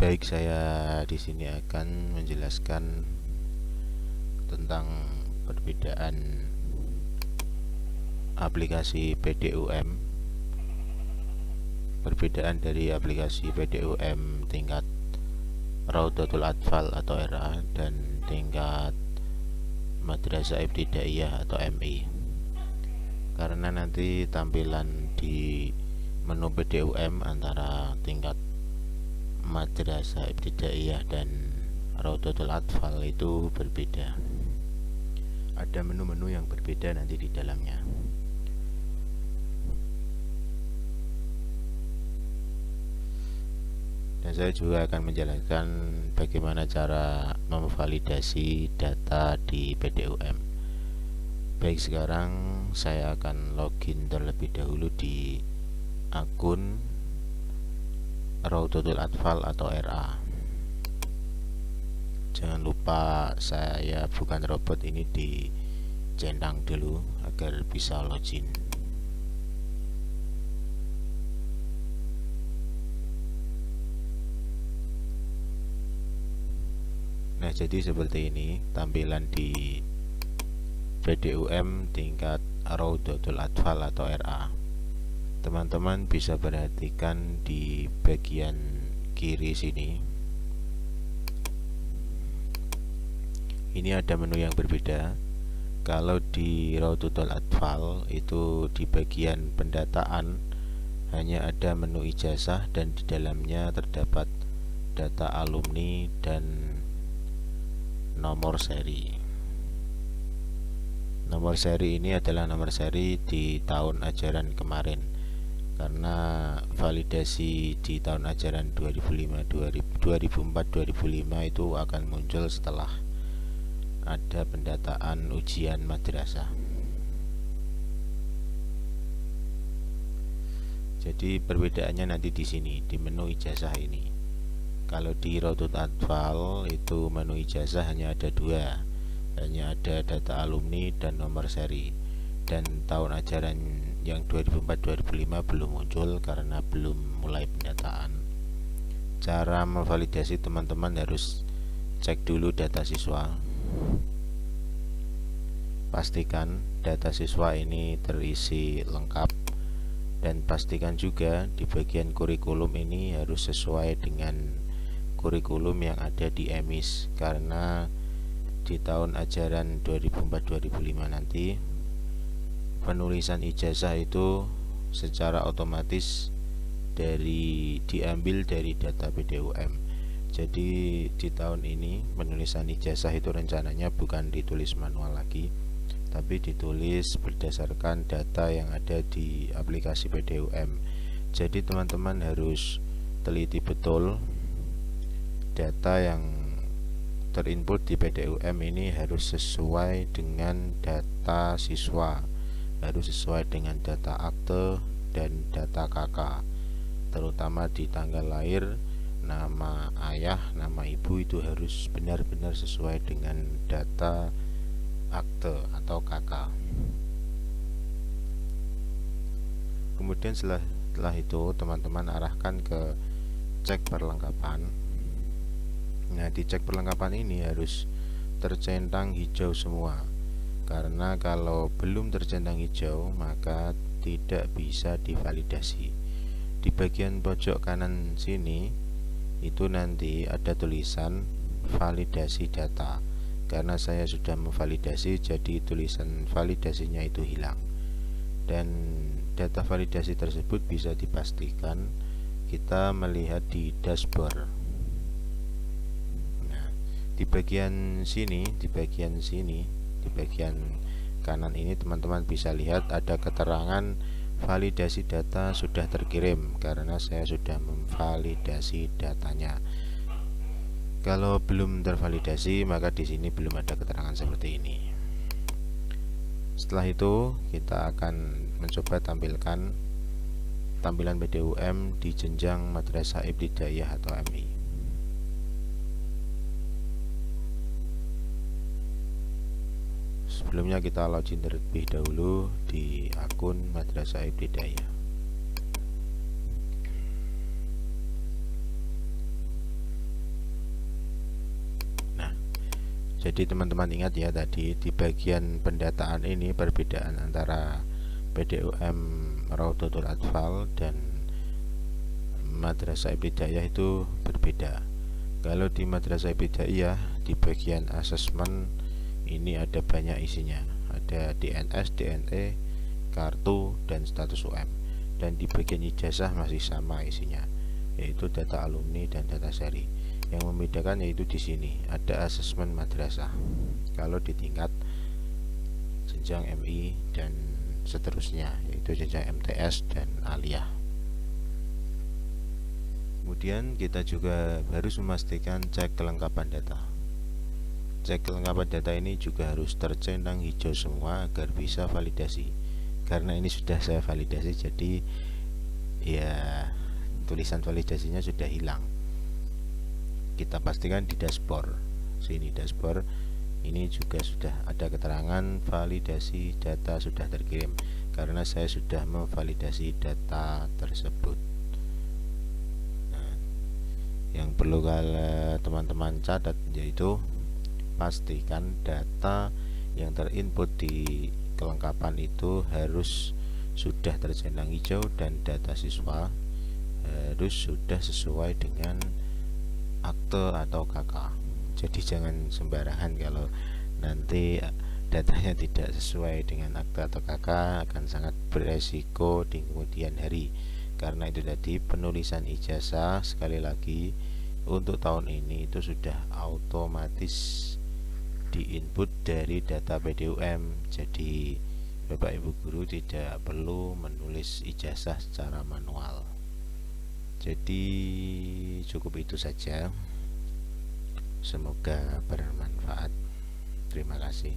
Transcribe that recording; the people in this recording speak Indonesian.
Baik, saya di sini akan menjelaskan tentang perbedaan aplikasi PDUM, perbedaan dari aplikasi PDUM tingkat Raudatul Atfal atau RA dan tingkat Madrasah Ibtidaiyah atau MI. Karena nanti tampilan di menu PDUM antara tingkat Madrasah Ibtidaiyah dan Raudatul Atfal itu berbeda. Ada menu-menu yang berbeda nanti di dalamnya. Dan saya juga akan menjelaskan bagaimana cara memvalidasi data di PDUM. Baik, sekarang saya akan login terlebih dahulu di akun Raudatul Atfal atau RA. Jangan lupa saya bukan robot, ini dicentang dulu agar bisa login. Nah, jadi seperti ini tampilan di PDUM tingkat Raudatul Atfal atau RA. Teman-teman bisa perhatikan di bagian kiri sini. Ini ada menu yang berbeda. Kalau di Raudatul Atfal itu di bagian pendataan hanya ada menu ijazah dan di dalamnya terdapat data alumni dan nomor seri. Nomor seri ini adalah nomor seri di tahun ajaran kemarin, karena validasi di tahun ajaran 2004-2005 itu akan muncul setelah ada pendataan ujian madrasah. Jadi perbedaannya nanti di sini, di menu ijazah ini. Kalau di Raudatul Atfal itu menu ijazah hanya ada dua, hanya ada data alumni dan nomor seri. Dan tahun ajaran yang 2004-2005 belum muncul karena belum mulai pendataan. Cara memvalidasi, teman-teman harus cek dulu data siswa. Pastikan data siswa ini terisi lengkap, dan pastikan juga di bagian kurikulum ini harus sesuai dengan kurikulum yang ada di EMIS, karena di tahun ajaran 2004-2005 nanti penulisan ijazah itu secara otomatis diambil dari data PDUM. Jadi di tahun ini penulisan ijazah itu rencananya bukan ditulis manual lagi, tapi ditulis berdasarkan data yang ada di aplikasi PDUM. Jadi teman-teman harus teliti betul data yang terinput di PDUM ini harus sesuai dengan data siswa, harus sesuai dengan data akte dan data KK, terutama di tanggal lahir, nama ayah, nama ibu itu harus benar-benar sesuai dengan data akte atau KK. Kemudian setelah itu teman-teman arahkan ke cek perlengkapan. Nah, di cek perlengkapan ini harus tercentang hijau semua, karena kalau belum tercentang hijau maka tidak bisa divalidasi. Di bagian pojok kanan sini itu nanti ada tulisan validasi data. Karena saya sudah memvalidasi, jadi tulisan validasinya itu hilang. Dan data validasi tersebut bisa dipastikan kita melihat di dashboard. Nah, di bagian kanan ini teman-teman bisa lihat ada keterangan validasi data sudah terkirim, karena saya sudah memvalidasi datanya. Kalau belum tervalidasi maka di sini belum ada keterangan seperti ini. Setelah itu kita akan mencoba tampilkan tampilan PDUM di jenjang Madrasah Ibtidaiyah atau MI. Sebelumnya kita login terlebih dahulu di akun Madrasah Ibtidaiyah. Jadi teman-teman ingat ya, tadi di bagian pendataan ini perbedaan antara PDUM Raudatul Atfal dan Madrasah Ibtidaiyah itu berbeda. Kalau di Madrasah Ibtidaiyah di bagian asesmen ini ada banyak isinya, ada DNS, DNE, kartu, dan status UM. Dan di bagian ijazah masih sama isinya, yaitu data alumni dan data seri. Yang membedakan yaitu di sini ada asesmen madrasah. Kalau di tingkat jenjang MI dan seterusnya, yaitu jenjang MTS dan aliyah. Kemudian kita juga harus memastikan cek kelengkapan data. Cek kelengkapan data ini juga harus tercentang hijau semua agar bisa validasi. Karena ini sudah saya validasi, jadi ya tulisan validasinya sudah hilang. Kita pastikan di dashboard. Sini dashboard ini juga sudah ada keterangan validasi data sudah terkirim, karena saya sudah memvalidasi data tersebut. Nah, yang perlu teman-teman catat yaitu pastikan data yang terinput di kelengkapan itu harus sudah tercentang hijau dan data siswa harus sudah sesuai dengan akte atau KK. Jadi jangan sembarangan, kalau nanti datanya tidak sesuai dengan akte atau KK akan sangat beresiko di kemudian hari. Karena itu tadi penulisan ijazah sekali lagi untuk tahun ini itu sudah otomatis diinput dari data PDUM. Jadi Bapak Ibu guru tidak perlu menulis ijazah secara manual. Jadi cukup itu saja. Semoga bermanfaat. Terima kasih.